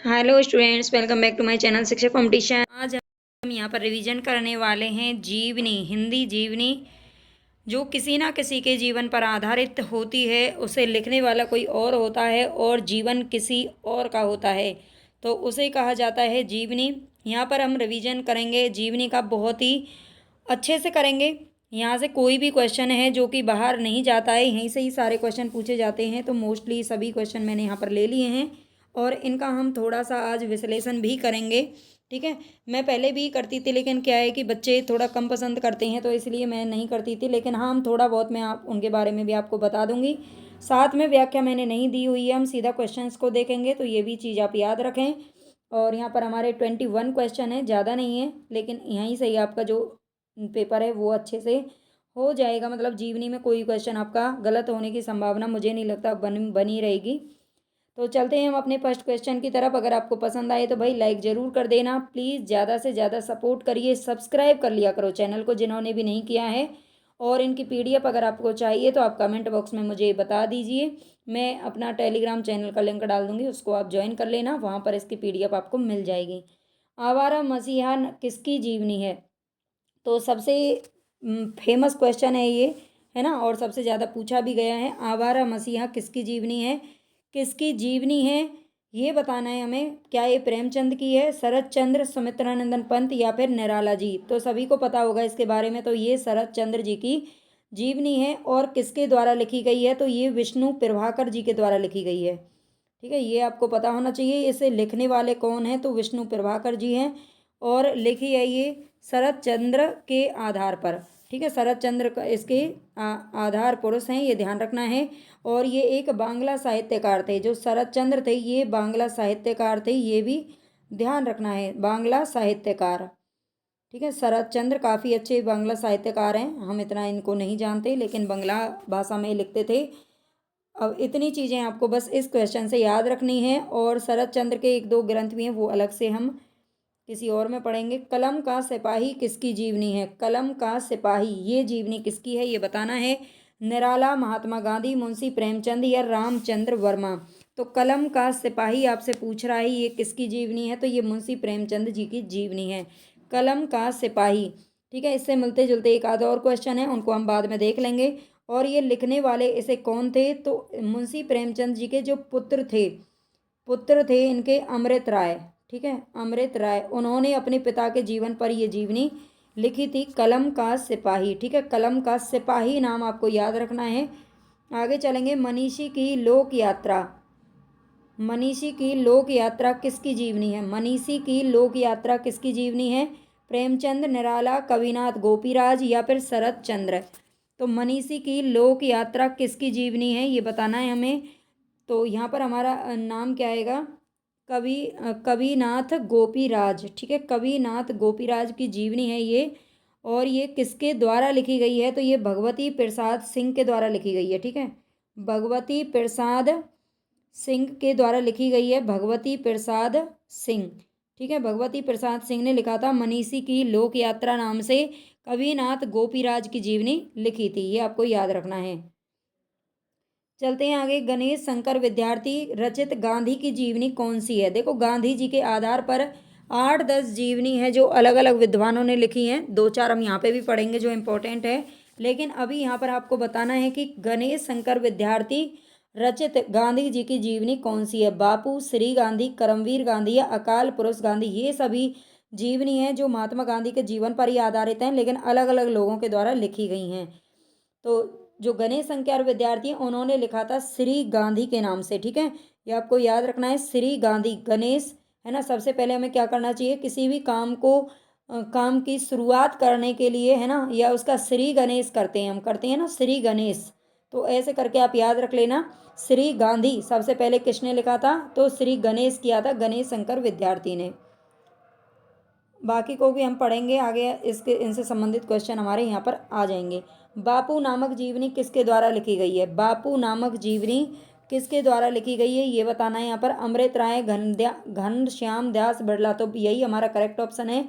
Hello students, welcome back to my channel Shiksha competition. आज हम यहाँ पर रिवीजन करने वाले हैं जीवनी, हिंदी जीवनी जो किसी ना किसी के जीवन पर आधारित होती है। उसे लिखने वाला कोई और होता है और जीवन किसी और का होता है, तो उसे कहा जाता है जीवनी। यहाँ पर हम रिवीजन करेंगे जीवनी का, बहुत ही अच्छे से करेंगे। यहाँ से कोई भी क्वेश्चन है जो कि बाहर नहीं जाता है, यहीं से ही सारे क्वेश्चन पूछे जाते हैं। तो मोस्टली सभी क्वेश्चन मैंने यहाँ पर ले लिए हैं और इनका हम थोड़ा सा आज विश्लेषण भी करेंगे। ठीक है, मैं पहले भी करती थी, लेकिन क्या है कि बच्चे थोड़ा कम पसंद करते हैं, तो इसलिए मैं नहीं करती थी। लेकिन हाँ, हम थोड़ा बहुत मैं आप उनके बारे में भी आपको बता दूंगी। साथ में व्याख्या मैंने नहीं दी हुई है, हम सीधा क्वेश्चंस को देखेंगे, तो ये भी चीज़ आप याद रखें। और यहाँ पर हमारे 21 क्वेश्चन है, ज़्यादा नहीं है, लेकिन यहीं से ही आपका जो पेपर है वो अच्छे से हो जाएगा। मतलब जीवनी में कोई क्वेश्चन आपका गलत होने की संभावना मुझे नहीं लगता बनी रहेगी। तो चलते हैं हम अपने फर्स्ट क्वेश्चन की तरफ। अगर आपको पसंद आए तो भाई लाइक ज़रूर कर देना, प्लीज़ ज़्यादा से ज़्यादा सपोर्ट करिए, सब्सक्राइब कर लिया करो चैनल को जिन्होंने भी नहीं किया है। और इनकी पीडीएफ अगर आपको चाहिए तो आप कमेंट बॉक्स में मुझे बता दीजिए, मैं अपना टेलीग्राम चैनल का लिंक डाल दूंगी, उसको आप ज्वाइन कर लेना, वहाँ पर इसकी पीडीएफ आपको मिल जाएगी। आवारा मसीहा किसकी जीवनी है? तो सबसे फेमस क्वेश्चन है ये, है ना, और सबसे ज़्यादा पूछा भी गया है। आवारा मसीहा किसकी जीवनी है? किसकी जीवनी है ये बताना है हमें। क्या ये प्रेमचंद की है, शरत चंद्र, सुमित्रानंदन पंत या फिर निराला जी? तो सभी को पता होगा इसके बारे में। तो ये शरत चंद्र जी की जीवनी है। और किसके द्वारा लिखी गई है? तो ये विष्णु प्रभाकर जी के द्वारा लिखी गई है। ठीक है, ये आपको पता होना चाहिए। इसे लिखने वाले कौन हैं? तो विष्णु प्रभाकर जी हैं। और लिखी है ये शरत चंद्र के आधार पर। ठीक है, शरत चंद्र का इसके आधार पुरुष हैं, ये ध्यान रखना है। और ये एक बांग्ला साहित्यकार थे, जो शरत चंद्र थे ये बांग्ला साहित्यकार थे, ये भी ध्यान रखना है, बांग्ला साहित्यकार। ठीक है, शरत चंद्र काफ़ी अच्छे बांग्ला साहित्यकार हैं, हम इतना इनको नहीं जानते, लेकिन बांग्ला भाषा में लिखते थे। अब इतनी चीज़ें आपको बस इस क्वेश्चन से याद रखनी है। और शरत चंद्र के एक दो ग्रंथ भी हैं, वो अलग से हम किसी और में पढ़ेंगे। कलम का सिपाही किसकी जीवनी है? कलम का सिपाही ये जीवनी किसकी है ये बताना है। निराला, महात्मा गांधी, मुंशी प्रेमचंद या रामचंद्र वर्मा? तो कलम का सिपाही आपसे पूछ रहा है, ये किसकी जीवनी है? तो ये मुंशी प्रेमचंद जी की जीवनी है, कलम का सिपाही। ठीक है, इससे मिलते जुलते एक आधा और क्वेश्चन है, उनको हम बाद में देख लेंगे। और ये लिखने वाले इसे कौन थे? तो मुंशी प्रेमचंद जी के जो पुत्र थे इनके अमृत राय। ठीक है, अमृत राय, उन्होंने अपने पिता के जीवन पर ये जीवनी लिखी थी, कलम का सिपाही। ठीक है, कलम का सिपाही नाम आपको याद रखना है। आगे चलेंगे। मनीषी की लोक यात्रा, मनीषी की लोक यात्रा किसकी जीवनी है? मनीषी की लोक यात्रा किसकी जीवनी है? प्रेमचंद, निराला, कविनाथ गोपीराज या फिर शरत चंद्र? तो मनीषी की लोक यात्रा किसकी जीवनी है ये बताना है हमें। तो यहाँ पर हमारा नाम क्या आएगा? कविनाथ गोपीराज। ठीक है, कविनाथ गोपीराज की जीवनी है ये। और ये किसके द्वारा लिखी गई है? तो ये भगवती प्रसाद सिंह के द्वारा लिखी गई है। ठीक है, भगवती प्रसाद सिंह के द्वारा लिखी गई है, भगवती प्रसाद सिंह। ठीक है, भगवती प्रसाद सिंह ने लिखा था। मनीषी की लोक यात्रा नाम से कविनाथ गोपीराज की जीवनी लिखी थी, ये आपको याद रखना है। चलते हैं आगे। गणेश शंकर विद्यार्थी रचित गांधी की जीवनी कौन सी है? देखो, गांधी जी के आधार पर 8-10 जीवनी है जो अलग अलग विद्वानों ने लिखी हैं, दो चार हम यहाँ पे भी पढ़ेंगे जो इम्पोर्टेंट है। लेकिन अभी यहाँ पर आपको बताना है कि गणेश शंकर विद्यार्थी रचित गांधी जी की जीवनी कौन सी है। बापू, श्री गांधी, करमवीर गांधी या अकाल पुरुष गांधी? ये सभी जीवनी है जो महात्मा गांधी के जीवन पर ही आधारित हैं, लेकिन अलग अलग लोगों के द्वारा लिखी गई हैं। तो जो गणेश शंकर विद्यार्थी हैं उन्होंने लिखा था श्री गांधी के नाम से। ठीक है, ये आपको याद रखना है, श्री गांधी। गणेश, है ना, सबसे पहले हमें क्या करना चाहिए? किसी भी काम को काम की शुरुआत करने के लिए, है ना, या उसका श्री गणेश करते हैं, हम करते हैं ना श्री गणेश। तो ऐसे करके आप याद रख लेना, श्री गांधी सबसे पहले किसने लिखा था? तो श्री गणेश किया था गणेश शंकर विद्यार्थी ने। बाकी को भी हम पढ़ेंगे आगे, इसके इनसे संबंधित क्वेश्चन हमारे यहाँ पर आ जाएंगे। बापू नामक जीवनी किसके द्वारा लिखी गई है? बापू नामक जीवनी किसके द्वारा लिखी गई है ये बताना है यहाँ पर। अमृत राय, घनश्याम दास बिरला? तो यही हमारा करेक्ट ऑप्शन है,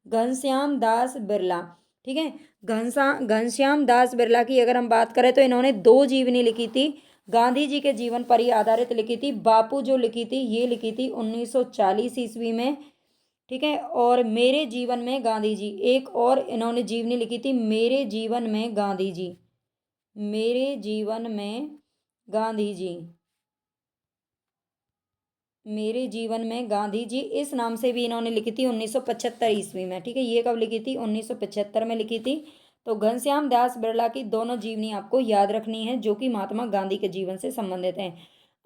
घनश्याम दास बिरला। ठीक है, घनश्याम दास बिरला की अगर हम बात करें तो इन्होंने 2 जीवनी लिखी थी, गांधी जी के जीवन पर ही आधारित लिखी थी। बापू जो लिखी थी ये लिखी थी 1940 ईस्वी में, ठीक है। और मेरे जीवन में गांधी जी, एक और इन्होंने जीवनी लिखी थी, मेरे जीवन में गांधी जी, मेरे जीवन में गांधी जी, मेरे जीवन में गांधी जी, इस नाम से भी इन्होंने लिखी थी 1975 ईस्वी में, ठीक है। ये कब लिखी थी? 1975 में लिखी थी। तो घनश्याम दास बिरला की दोनों जीवनी आपको याद रखनी है जो कि महात्मा गांधी के जीवन से संबंधित हैं।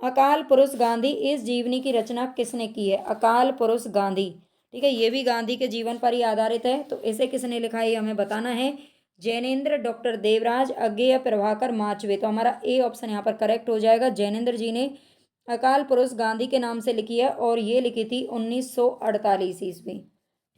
अकाल पुरुष गांधी, इस जीवनी की रचना किसने की है? अकाल पुरुष गांधी, ठीक है। ये भी गांधी के जीवन पर ही आधारित है। तो इसे किसने लिखा है ये हमें बताना है। जैनेन्द्र डॉक्टर देवराज अज्ञेय प्रभाकर माचवे। तो हमारा ए ऑप्शन यहाँ पर करेक्ट हो जाएगा। जैनेन्द्र जी ने अकाल पुरुष गांधी के नाम से लिखी है और ये लिखी थी 1948 ईस्वी,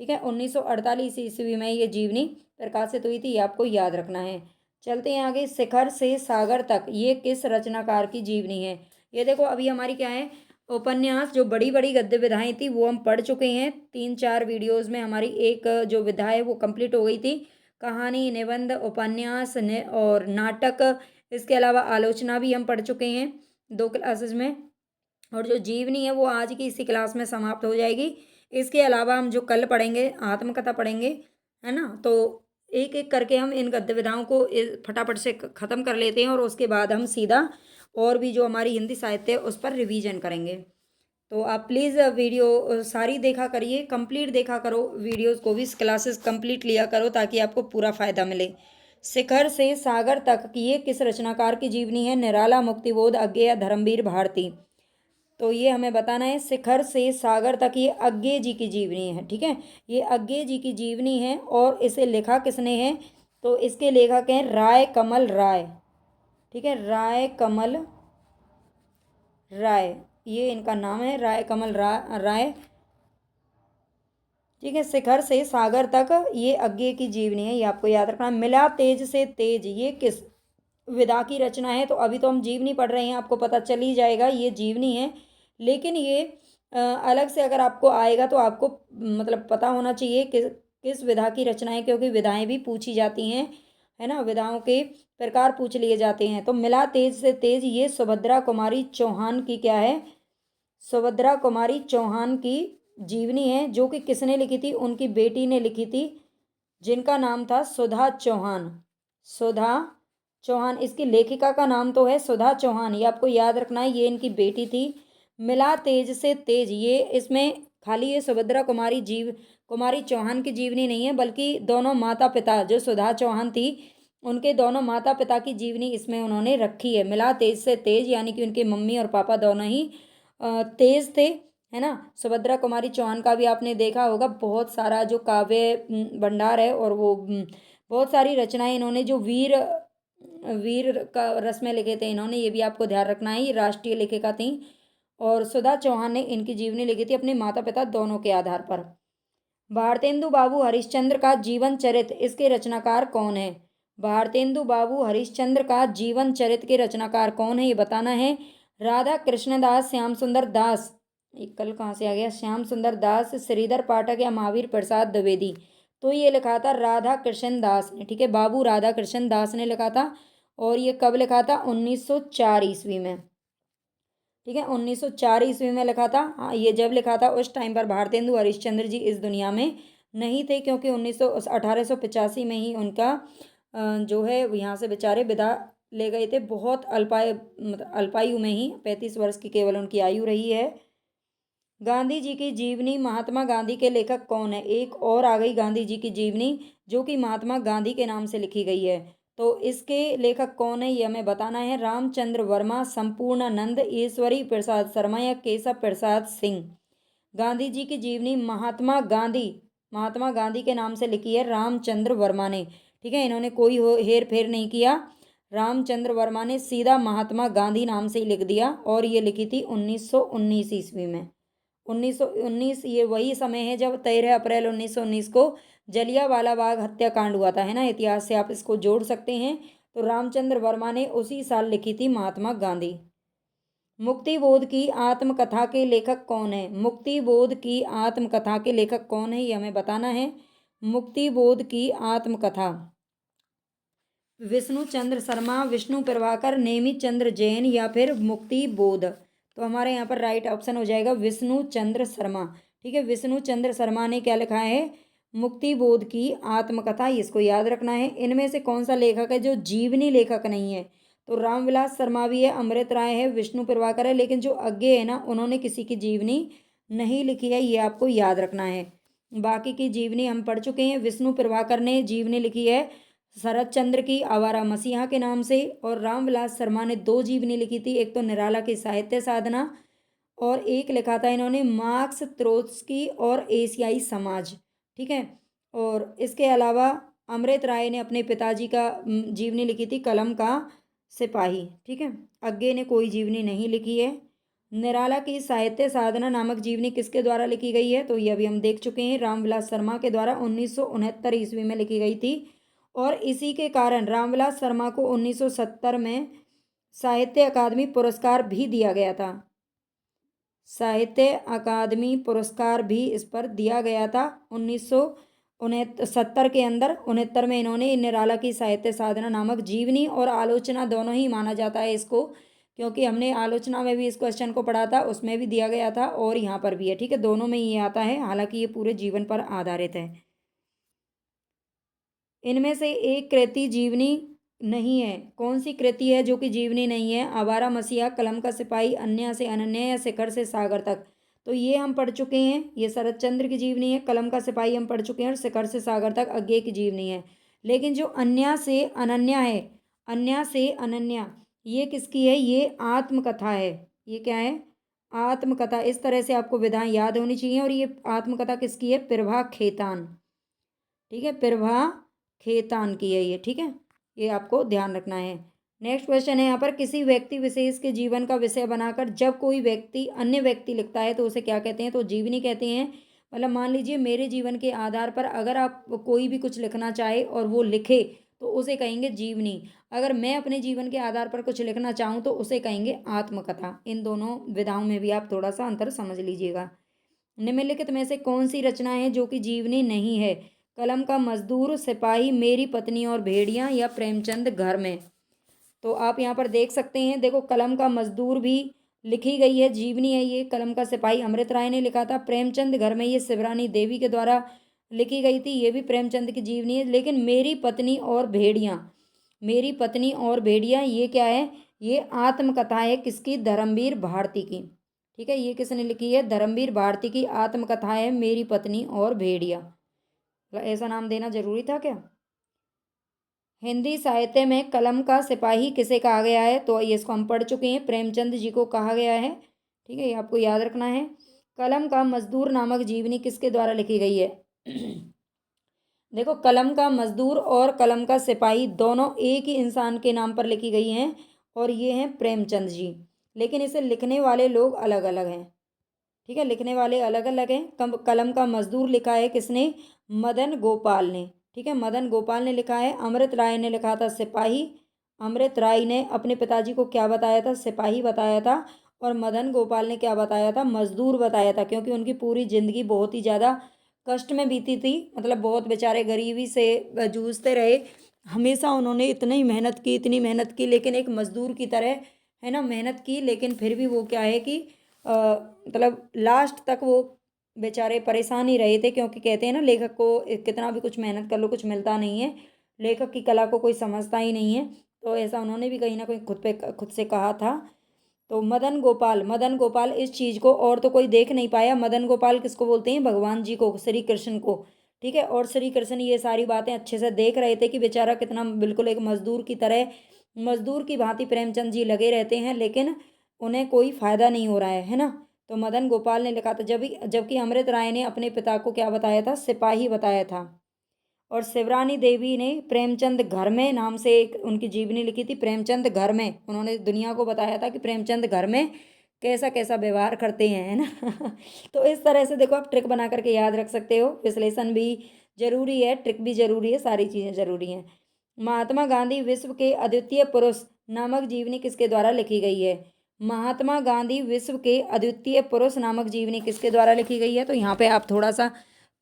ठीक है। 1948 ईस्वी में ये जीवनी प्रकाशित हुई थी, ये आपको याद रखना है। चलते हैं आगे। शिखर से सागर तक, ये किस रचनाकार की जीवनी है? ये देखो अभी हमारी क्या है, उपन्यास, जो बड़ी बड़ी गद्य विधाएं थी वो हम पढ़ चुके हैं। 3-4 वीडियोज में हमारी एक जो विधा है वो कंप्लीट हो गई थी। कहानी, निबंध, उपन्यास और नाटक, इसके अलावा आलोचना भी हम पढ़ चुके हैं 2 क्लासेस में। और जो जीवनी है वो आज की इसी क्लास में समाप्त हो जाएगी। इसके अलावा हम जो कल पढ़ेंगे आत्मकथा पढ़ेंगे, है ना। तो एक एक करके हम इन गद्य विधाओं को फटाफट से ख़त्म कर लेते हैं और उसके बाद हम सीधा और भी जो हमारी हिंदी साहित्य है उस पर रिवीजन करेंगे। तो आप प्लीज़ वीडियो सारी देखा करिए, कंप्लीट देखा करो वीडियोस को भी, क्लासेस कंप्लीट लिया करो ताकि आपको पूरा फ़ायदा मिले। शिखर से सागर तक की ये किस रचनाकार की जीवनी है? निराला, मुक्तिबोध, अज्ञेय, धर्मवीर भारती। तो ये हमें बताना है। शिखर से सागर तक ये अज्ञेय जी की जीवनी है, ठीक है। ये अज्ञेय जी की जीवनी है और इसे लिखा किसने है? तो इसके लेखक हैं राय कमल राय, ठीक है। राय कमल राय, ये इनका नाम है, राय कमल राय, ठीक है। शिखर से सागर तक ये अज्ञेय की जीवनी है, ये आपको याद रखना। मिला तेज से तेज, ये किस विधा की रचना है? तो अभी तो हम जीवनी पढ़ रहे हैं, आपको पता चल ही जाएगा ये जीवनी है। लेकिन ये अलग से अगर आपको आएगा तो आपको मतलब पता होना चाहिए कि किस विधा की रचना है, क्योंकि विधाएं भी पूछी जाती हैं, है ना। विधाओं के प्रकार पूछ लिए जाते हैं। तो मिला तेज से तेज, ये सुभद्रा कुमारी चौहान की क्या है? सुभद्रा कुमारी चौहान की जीवनी है जो कि किसने लिखी थी? उनकी बेटी ने लिखी थी, जिनका नाम था सुधा चौहान। सुधा चौहान, इसकी लेखिका का नाम तो है सुधा चौहान, ये आपको याद रखना है, ये इनकी बेटी थी। मिला तेज से तेज, ये इसमें खाली ये सुभद्रा कुमारी चौहान की जीवनी नहीं है, बल्कि दोनों माता पिता, जो सुधा चौहान थी उनके दोनों माता पिता की जीवनी इसमें उन्होंने रखी है। मिला तेज से तेज, यानी कि उनके मम्मी और पापा दोनों ही तेज थे, है ना। सुभद्रा कुमारी चौहान का भी आपने देखा होगा, बहुत सारा जो काव्य भंडार है और वो बहुत सारी रचनाएं इन्होंने जो वीर वीर का रस में लिखे थे इन्होंने, ये भी आपको ध्यान रखना है, ये राष्ट्रीय लेखिका थी। और सुधा चौहान ने इनकी जीवनी लिखी थी अपने माता पिता दोनों के आधार पर। भारतेंदु बाबू हरिश्चंद्र का जीवन चरित्र, इसके रचनाकार कौन है? भारतेंदु बाबू हरिश्चंद्र का जीवन चरित्र के रचनाकार कौन है ये बताना है। राधा कृष्णदास, श्याम सुंदर दास, एक कल कहाँ से आ गया, श्याम सुंदर दास, श्रीधर पाठक या महावीर प्रसाद द्विवेदी। तो ये लिखा था राधा कृष्ण दास ने, ठीक है। बाबू राधा कृष्ण दास ने लिखा था और ये कब लिखा था? 1904 ईस्वी में, ठीक है। 1904 ईस्वी में लिखा था। हाँ, ये जब लिखा था उस टाइम पर भारतेंदु हरिश्चंद्र जी इस दुनिया में नहीं थे, क्योंकि 1885 में ही उनका जो है यहाँ से बेचारे विदा ले गए थे। बहुत अल्पायु में ही, 35 वर्ष की केवल उनकी आयु रही है। गांधी जी की जीवनी, महात्मा गांधी के लेखक कौन है? एक और आ गई गांधी जी की जीवनी जो कि महात्मा गांधी के नाम से लिखी गई है। तो इसके लेखक कौन है ये हमें बताना है। रामचंद्र वर्मा, संपूर्णानंद, ईश्वरी प्रसाद शर्मा या केशव प्रसाद सिंह। गांधी जी की जीवनी महात्मा गांधी के नाम से लिखी है रामचंद्र वर्मा ने, ठीक है। इन्होंने कोई हेर फेर नहीं किया, रामचंद्र वर्मा ने सीधा महात्मा गांधी नाम से ही लिख दिया और ये लिखी थी 1919 ईस्वी में। 1919 ये वही समय है जब 13 अप्रैल 1919 को जलियांवाला बाग हत्याकांड हुआ था, है ना। इतिहास से आप इसको जोड़ सकते हैं। तो रामचंद्र वर्मा ने उसी साल लिखी थी महात्मा गांधी। मुक्तिबोध की आत्मकथा के लेखक कौन है? मुक्तिबोध की आत्मकथा के लेखक कौन है ये हमें बताना है। मुक्तिबोध की आत्मकथा, विष्णु चंद्र शर्मा, विष्णु प्रभाकर, नेमित चंद्र जैन या फिर मुक्ति बोध। तो हमारे यहाँ पर राइट ऑप्शन हो जाएगा विष्णु चंद्र शर्मा। ठीक है, विष्णु चंद्र शर्मा ने क्या लिखा है? मुक्ति बोध की आत्मकथा, इसको याद रखना है। इनमें से कौन सा लेखक है जो जीवनी लेखक नहीं है? तो रामविलास शर्मा भी है, अमृत राय है, विष्णु प्रभाकर है, लेकिन जो आगे है ना उन्होंने किसी की जीवनी नहीं लिखी है, ये आपको याद रखना है। बाकी की जीवनी हम पढ़ चुके हैं। विष्णु प्रभाकर ने जीवनी लिखी है शरद चंद्र की आवारा मसीहा के नाम से, और रामविलास शर्मा ने 2 जीवनी लिखी थी, एक तो निराला की साहित्य साधना और एक लिखा था इन्होंने मार्क्स त्रोत्स्की और एशियाई समाज। ठीक है, और इसके अलावा अमृत राय ने अपने पिताजी का जीवनी लिखी थी कलम का सिपाही। ठीक है, आगे ने कोई जीवनी नहीं लिखी है। निराला की साहित्य साधना नामक जीवनी किसके द्वारा लिखी गई है? तो ये अभी हम देख चुके हैं, रामविलास शर्मा के द्वारा 1969 ईस्वी में लिखी गई थी, और इसी के कारण रामविलास शर्मा को 1970 में साहित्य अकादमी पुरस्कार भी दिया गया था। साहित्य अकादमी पुरस्कार भी इस पर दिया गया था 1969 के अंदर। 69 में इन्होंने निराला की साहित्य साधना नामक जीवनी और आलोचना दोनों ही माना जाता है इसको, क्योंकि हमने आलोचना में भी इस क्वेश्चन को पढ़ा था, उसमें भी दिया गया था और यहाँ पर भी है। ठीक है, दोनों में ये आता है, हालांकि ये पूरे जीवन पर आधारित है। इनमें से एक कृति जीवनी नहीं है, कौन सी कृति है जो कि जीवनी नहीं है? आवारा मसीहा, कलम का सिपाही, अन्य से अनन्य या शिखर से सागर तक। तो ये हम पढ़ चुके हैं, ये शरद चंद्र की जीवनी है, कलम का सिपाही हम पढ़ चुके हैं, और शिखर से सागर तक आगे की जीवनी है। लेकिन जो अन्य से अनन्या है, अन्य से अनन्या, ये किसकी है? ये आत्मकथा है। ये क्या है? आत्मकथा। इस तरह से आपको विधाएं याद होनी चाहिए। और ये आत्मकथा किसकी है? प्रभा खेतान। ठीक है, प्रभा खेतान की है ये। ठीक है, ये आपको ध्यान रखना है। नेक्स्ट क्वेश्चन है यहाँ पर, किसी व्यक्ति विशेष के जीवन का विषय बनाकर जब कोई व्यक्ति अन्य व्यक्ति लिखता है तो उसे क्या कहते हैं? तो जीवनी कहते हैं। मतलब मान लीजिए मेरे जीवन के आधार पर अगर आप कोई भी कुछ लिखना चाहे और वो लिखे तो उसे कहेंगे जीवनी। अगर मैं अपने जीवन के आधार पर कुछ लिखना चाहूँ तो उसे कहेंगे आत्मकथा। इन दोनों विधाओं में भी आप थोड़ा सा अंतर समझ लीजिएगा। निम्नलिखित में से कौन सी रचना है जो कि जीवनी नहीं है? कलम का मजदूर, सिपाही, मेरी पत्नी और भेड़िया या प्रेमचंद घर में। तो आप यहाँ पर देख सकते हैं, देखो कलम का मजदूर भी लिखी गई है, जीवनी है ये। कलम का सिपाही अमृत राय ने लिखा था। प्रेमचंद घर में ये शिवरानी देवी के द्वारा लिखी गई थी, ये भी प्रेमचंद की जीवनी है। लेकिन मेरी पत्नी और भेड़िया, मेरी पत्नी और भेड़िया ये क्या है? ये आत्मकथा है, किसकी? धर्मवीर भारती की। ठीक है, ये किसने लिखी है? धर्मवीर भारती की आत्मकथा है मेरी पत्नी और भेड़िया। ऐसा नाम देना जरूरी था क्या? हिंदी साहित्य में कलम का सिपाही किसे कहा गया है? तो ये इसको हम पढ़ चुके हैं, प्रेमचंद जी को कहा गया है। ठीक है, ये आपको याद रखना है। कलम का मजदूर नामक जीवनी किसके द्वारा लिखी गई है? देखो, कलम का मजदूर और कलम का सिपाही दोनों एक ही इंसान के नाम पर लिखी गई हैं, और ये हैं प्रेमचंद जी। लेकिन इसे लिखने वाले लोग अलग अलग हैं। ठीक है, लिखने वाले अलग अलग हैं। कलम का मजदूर लिखा है किसने? मदन गोपाल ने। ठीक है, मदन गोपाल ने लिखा है। अमृत राय ने लिखा था सिपाही। अमृत राय ने अपने पिताजी को क्या बताया था? सिपाही बताया था। और मदन गोपाल ने क्या बताया था? मजदूर बताया था, क्योंकि उनकी पूरी जिंदगी बहुत ही ज़्यादा कष्ट में बीती थी। मतलब बहुत बेचारे गरीबी से जूझते रहे। हमेशा उन्होंने इतनी मेहनत की, इतनी मेहनत की, लेकिन एक मजदूर की तरह, है ना, मेहनत की। लेकिन फिर भी वो क्या है कि मतलब लास्ट तक वो बेचारे परेशान ही रहे थे, क्योंकि कहते हैं ना, लेखक को कितना भी कुछ मेहनत कर लो कुछ मिलता नहीं है, लेखक की कला को कोई समझता ही नहीं है। तो ऐसा उन्होंने भी कहीं ना कहीं खुद से कहा था। तो मदन गोपाल इस चीज़ को और तो कोई देख नहीं पाया। मदन गोपाल किसको बोलते हैं? भगवान जी को, श्री कृष्ण को। ठीक है, और श्री कृष्ण ये सारी बातें अच्छे से देख रहे थे कि बेचारा कितना बिल्कुल एक मजदूर की तरह, मजदूर की भांति प्रेमचंद जी लगे रहते हैं, लेकिन उन्हें कोई फायदा नहीं हो रहा है ना। तो मदन गोपाल ने लिखा था। जबकि अमृत राय ने अपने पिता को क्या बताया था? सिपाही बताया था। और शिवरानी देवी ने प्रेमचंद घर में नाम से एक उनकी जीवनी लिखी थी। प्रेमचंद घर में उन्होंने दुनिया को बताया था कि प्रेमचंद घर में कैसा कैसा व्यवहार करते हैं, है ना। तो इस तरह से देखो, आप ट्रिक बना करके याद रख सकते हो। विश्लेषण भी जरूरी है, ट्रिक भी जरूरी है, सारी चीज़ें जरूरी हैं। महात्मा गांधी विश्व के अद्वितीय पुरुष नामक जीवनी किसके द्वारा लिखी गई है? महात्मा गांधी विश्व के अद्वितीय पुरुष नामक जीवनी किसके द्वारा लिखी गई है? तो यहाँ पे आप थोड़ा सा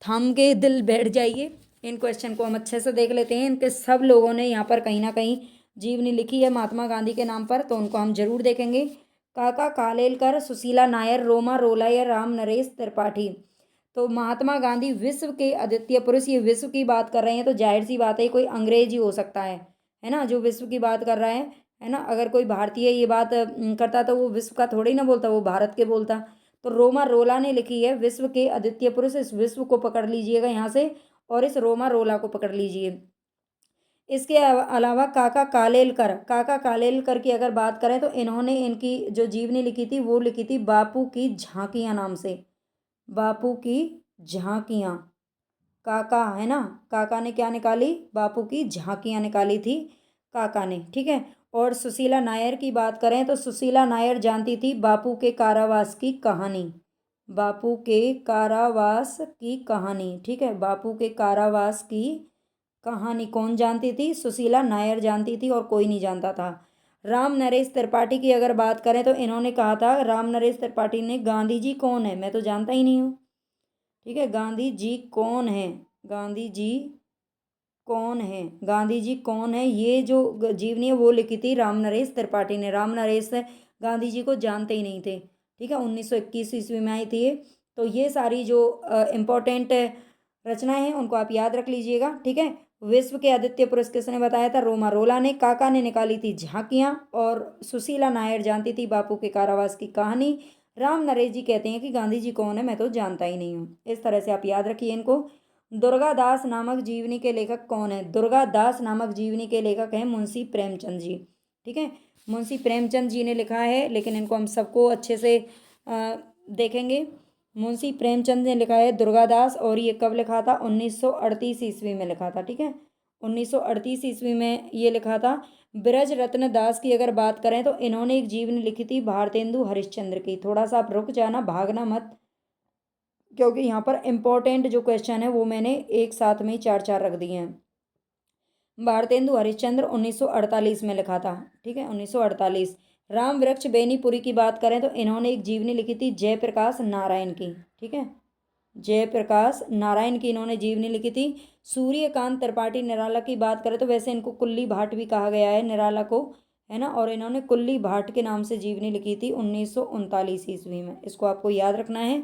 थम के दिल बैठ जाइए, इन क्वेश्चन को हम अच्छे से देख लेते हैं। इनके सब लोगों ने यहाँ पर कहीं ना कहीं जीवनी लिखी है महात्मा गांधी के नाम पर, तो उनको हम जरूर देखेंगे। काका कालेलकर, सुशीला नायर, रोमा रोला या राम नरेश त्रिपाठी। तो महात्मा गांधी विश्व के अद्वितीय पुरुष, ये विश्व की बात कर रहे हैं तो जाहिर सी बात है कोई अंग्रेज ही हो सकता है ना, जो विश्व की बात कर रहा है ना। अगर कोई भारतीय ये बात करता तो वो विश्व का थोड़ी ना बोलता, वो भारत के बोलता। तो रोमा रोला ने लिखी है विश्व के अद्वितीय पुरुष। इस विश्व को पकड़ लीजिएगा यहाँ से, और इस रोमा रोला को पकड़ लीजिए। इसके अलावा काका कालेलकर की अगर बात करें तो इन्होंने इनकी जो जीवनी लिखी थी वो लिखी थी बापू की झांकियाँ नाम से। बापू की झांकियाँ, काका है ना, काका ने क्या निकाली, बापू की झांकियाँ निकाली थी काका ने, ठीक है। और सुशीला नायर की बात करें तो सुशीला नायर जानती थी बापू के कारावास की कहानी। बापू के कारावास की कहानी, ठीक है। बापू के कारावास की कहानी कौन जानती थी, सुशीला नायर जानती थी, और कोई नहीं जानता था। राम नरेश त्रिपाठी की अगर बात करें तो इन्होंने कहा था, राम नरेश त्रिपाठी ने, गांधी जी कौन है, मैं तो जानता ही नहीं हूँ, ठीक है। गांधी जी कौन है, गांधी जी कौन है, गांधी जी कौन है, ये जो जीवनी है वो लिखी थी राम नरेश त्रिपाठी ने। राम नरेश गांधी जी को जानते ही नहीं थे, ठीक है। 1921 ईस्वी में आई थी ये। तो ये सारी जो इम्पोर्टेंट रचनाएं हैं उनको आप याद रख लीजिएगा, ठीक है। विश्व के आदित्य पुरुष किसने बताया था, रोमा रोला ने। काका ने निकाली थी झांकियाँ, और सुशीला नायर जानती थी बापू के कारावास की कहानी। राम नरेश जी कहते हैं कि गांधी जी कौन है मैं तो जानता ही नहीं हूँ। इस तरह से आप याद रखिए इनको। दुर्गादास नामक जीवनी के लेखक कौन है, दुर्गादास नामक जीवनी के लेखक हैं मुंशी प्रेमचंद जी, ठीक है। मुंशी प्रेमचंद जी ने लिखा है, लेकिन इनको हम सबको अच्छे से देखेंगे। मुंशी प्रेमचंद ने लिखा है दुर्गादास, और ये कब लिखा था, 1938 ईस्वी में लिखा था, ठीक है। 1938 ईस्वी में ये लिखा था। ब्रज रत्न दास की अगर बात करें तो इन्होंने एक जीवनी लिखी थी भारतेंदु हरिश्चंद्र की। थोड़ा सा आप रुक जाना, भागना मत, क्योंकि यहाँ पर इम्पोर्टेंट जो क्वेश्चन है वो मैंने एक साथ में ही चार चार रख दिए हैं। भारतेंदु हरिश्चंद्र 1948 में लिखा था, ठीक है, 1948। राम वृक्ष बेनीपुरी की बात करें तो इन्होंने एक जीवनी लिखी थी जयप्रकाश नारायण की, ठीक है। जयप्रकाश नारायण की इन्होंने जीवनी लिखी थी। सूर्यकांत त्रिपाठी निराला की बात करें तो वैसे इनको कुल्ली भाट भी कहा गया है, निराला को, है ना। और इन्होंने कुल्ली भाट के नाम से जीवनी लिखी थी 1939 ईस्वी में। इसको आपको याद रखना है।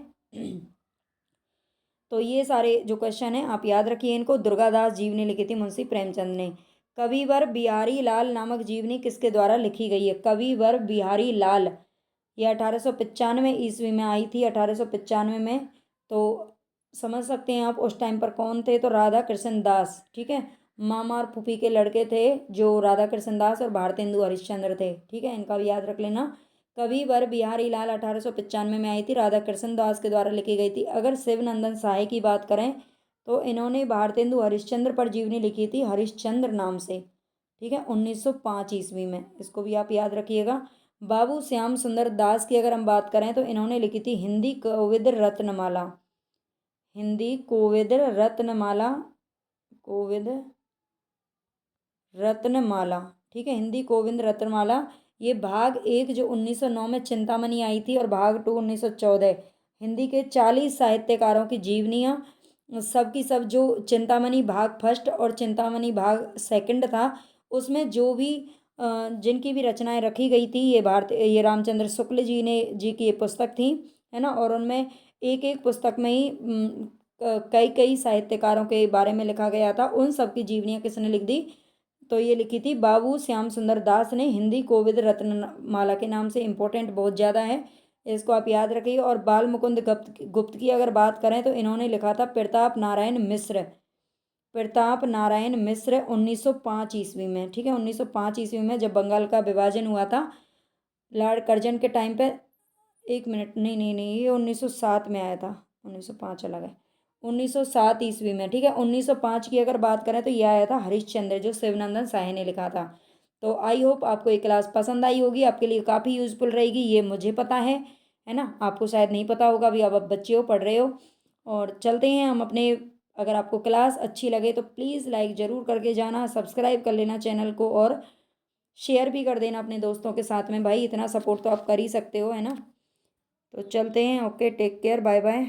तो ये सारे जो क्वेश्चन हैं आप याद रखिए इनको। दुर्गादास जीवनी लिखी थी मुंशी प्रेमचंद ने। कविवर बिहारी लाल नामक जीवनी किसके द्वारा लिखी गई है, कविवर बिहारी लाल, ये 1895 ईस्वी में आई थी, 1895 में। तो समझ सकते हैं आप उस टाइम पर कौन थे, तो राधा कृष्ण दास, ठीक है। मामा और फूफी के लड़के थे जो राधा कृष्ण दास और भारतेंदु हरिश्चंद्र थे, ठीक है। इनका भी याद रख लेना। कविवर बिहारी लाल 1895 में आई थी, राधा कृष्ण दास के द्वारा लिखी गई थी। अगर शिवनंदन साय की बात करें तो इन्होंने भारतेंदु हरिश्चंद्र पर जीवनी लिखी थी हरिश्चंद्र नाम से, ठीक है, 1905 ईस्वी में। इसको भी आप याद रखिएगा। बाबू श्याम सुंदर दास की अगर हम बात करें तो इन्होंने लिखी थी हिंदी कोविद रत्नमाला, हिंदी कोविद रत्नमाला, कोविद रत्नमाला, ठीक है, हिंदी कोविंद रत्नमाला। ये भाग 1 जो 1909 में चिंतामणि आई थी, और भाग 2 1914। हिंदी के 40 साहित्यकारों की जीवनियाँ, सब की सब, जो चिंतामणि भाग फर्स्ट और चिंतामणि भाग सेकंड था, उसमें जो भी जिनकी भी रचनाएं रखी गई थी, ये रामचंद्र शुक्ल जी की ये पुस्तक थी, है ना। और उनमें एक एक पुस्तक में ही कई कई साहित्यकारों के बारे में लिखा गया था। उन सब की जीवनियाँ किसने लिख दी, तो ये लिखी थी बाबू श्याम सुंदर दास ने, हिंदी कोविद रत्नमाला के नाम से। इम्पोर्टेंट बहुत ज़्यादा है, इसको आप याद रखिए। और बाल मुकुंद गुप्त की अगर बात करें तो इन्होंने लिखा था प्रताप नारायण मिश्र, प्रताप नारायण मिश्र 1905 ईस्वी में, ठीक है। 1905 ईस्वी में जब बंगाल का विभाजन हुआ था लॉर्ड कर्जन के टाइम पे, एक मिनट, नहीं नहीं नहीं, ये 1907 में आया था, 1905 अलग है, 1907 ईस्वी में, ठीक है। 1905 की अगर बात करें तो यह आया था हरिश्चंद्र, जो शिवनंदन साय ने लिखा था। तो आई होप आपको ये क्लास पसंद आई होगी, आपके लिए काफ़ी यूजफुल रहेगी, ये मुझे पता है ना। आपको शायद नहीं पता होगा, अभी आप बच्चे हो, पढ़ रहे हो। और चलते हैं हम अपने, अगर आपको क्लास अच्छी लगे तो प्लीज़ लाइक ज़रूर करके जाना, सब्सक्राइब कर लेना चैनल को, और शेयर भी कर देना अपने दोस्तों के साथ में। भाई इतना सपोर्ट तो आप कर ही सकते हो, है ना। तो चलते हैं, okay, take care, bye bye.